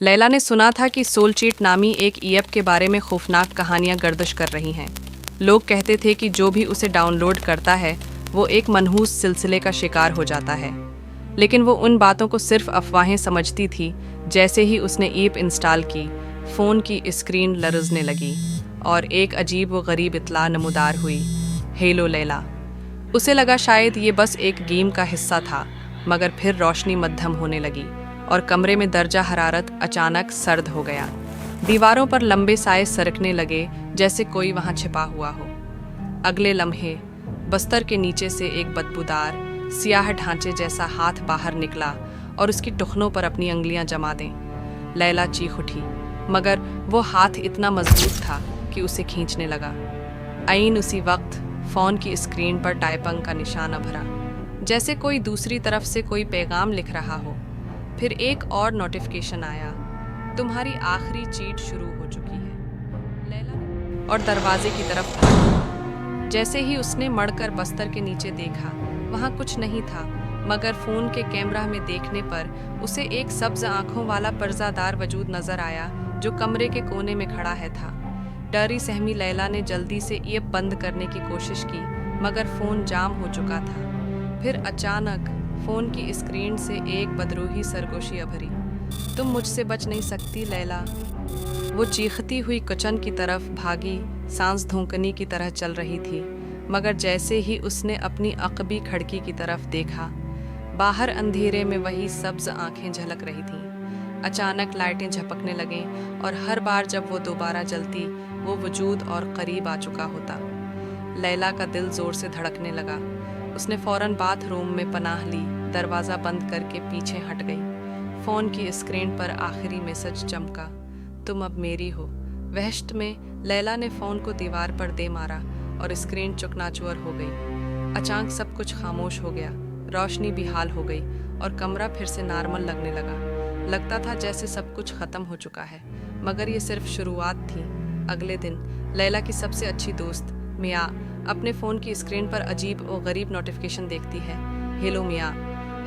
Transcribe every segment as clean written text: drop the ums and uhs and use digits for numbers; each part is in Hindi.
लैला ने सुना था कि सोल चीट नामी एक ऐप के बारे में खौफनाक कहानियां गर्दिश कर रही हैं। लोग कहते थे कि जो भी उसे डाउनलोड करता है वो एक मनहूस सिलसिले का शिकार हो जाता है। लेकिन वो उन बातों को सिर्फ अफवाहें समझती थी। जैसे ही उसने ऐप इंस्टॉल की, फ़ोन की स्क्रीन लरजने लगी और एक अजीब व गरीब इत्तला नमूदार हुई। हेलो लैला। उसे लगा शायद ये बस एक गेम का हिस्सा था, मगर फिर रोशनी मध्यम होने लगी और कमरे में दर्जा हरारत अचानक सर्द हो गया। दीवारों पर लंबे साए सरकने लगे, जैसे कोई वहां छिपा हुआ हो। अगले लम्हे बस्तर के नीचे से एक बदबूदार सियाह ढांचे जैसा हाथ बाहर निकला और उसकी टुखनों पर अपनी अंगलियां जमा दें। लैला चीख उठी, मगर वो हाथ इतना मजबूत था कि उसे खींचने लगा। आईन उसी वक्त फ़ोन की स्क्रीन पर टाइपिंग का निशान उभरा, जैसे कोई दूसरी तरफ से कोई पैगाम लिख रहा हो। फिर एक और नोटिफिकेशन आया, तुम्हारी आखिरी चीट शुरू हो चुकी है। लैला और दरवाजे की तरफ भागी। जैसे ही उसने मड़कर बस्तर के नीचे देखा, वहाँ कुछ नहीं था, मगर फ़ोन के कैमरा में देखने पर उसे एक सब्ज आंखों वाला पर्दादार वजूद नजर आया जो कमरे के कोने में खड़ा है था। डरी सहमी लैला ने जल्दी से ऐप बंद करने की कोशिश की, मगर फ़ोन जाम हो चुका था। फिर अचानक फ़ोन की स्क्रीन से एक बदरूही सरगोशी अभरी। तुम मुझसे बच नहीं सकती लैला। वो चीखती हुई किचन की तरफ भागी, सांस धोंकनी की तरह चल रही थी। मगर जैसे ही उसने अपनी अकबी खिड़की की तरफ देखा, बाहर अंधेरे में वही सब्ज आंखें झलक रही थीं। अचानक लाइटें झपकने लगीं और हर बार जब वो दोबारा जलती, वो वजूद और करीब आ चुका होता। लैला का दिल जोर से धड़कने लगा। उसने फौरन बाथरूम में पनाह ली, दरवाज़ा बंद करके पीछे हट गई। फ़ोन की स्क्रीन पर आखिरी मैसेज चमका, तुम अब मेरी हो। वहशत में लैला ने फ़ोन को दीवार पर दे मारा और स्क्रीन चकनाचूर हो गई। अचानक सब कुछ खामोश हो गया, रोशनी भी हाल हो गई और कमरा फिर से नॉर्मल लगने लगा। लगता था जैसे सब कुछ ख़त्म हो चुका है, मगर ये सिर्फ शुरुआत थी। अगले दिन लैला की सबसे अच्छी दोस्त मिया अपने फ़ोन की स्क्रीन पर अजीब और गरीब नोटिफिकेशन देखती है। हेलो मिया।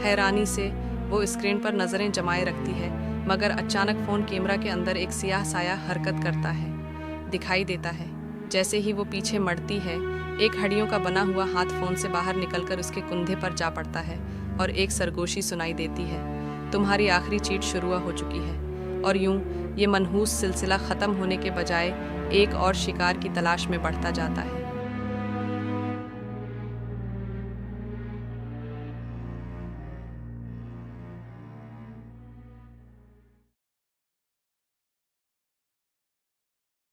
हैरानी से वो स्क्रीन पर नज़रें जमाए रखती है, मगर अचानक फ़ोन कैमरा के अंदर एक सियाह साया हरकत करता है, दिखाई देता है। जैसे ही वो पीछे मड़ती है, एक हड्डियों का बना हुआ हाथ फ़ोन से बाहर निकलकर उसके कंधे पर जा पड़ता है और एक सरगोशी सुनाई देती है, तुम्हारी आखिरी चीट शुरू हो चुकी है। और यूं ये मनहूस सिलसिला ख़त्म होने के बजाय एक और शिकार की तलाश में बढ़ता जाता है।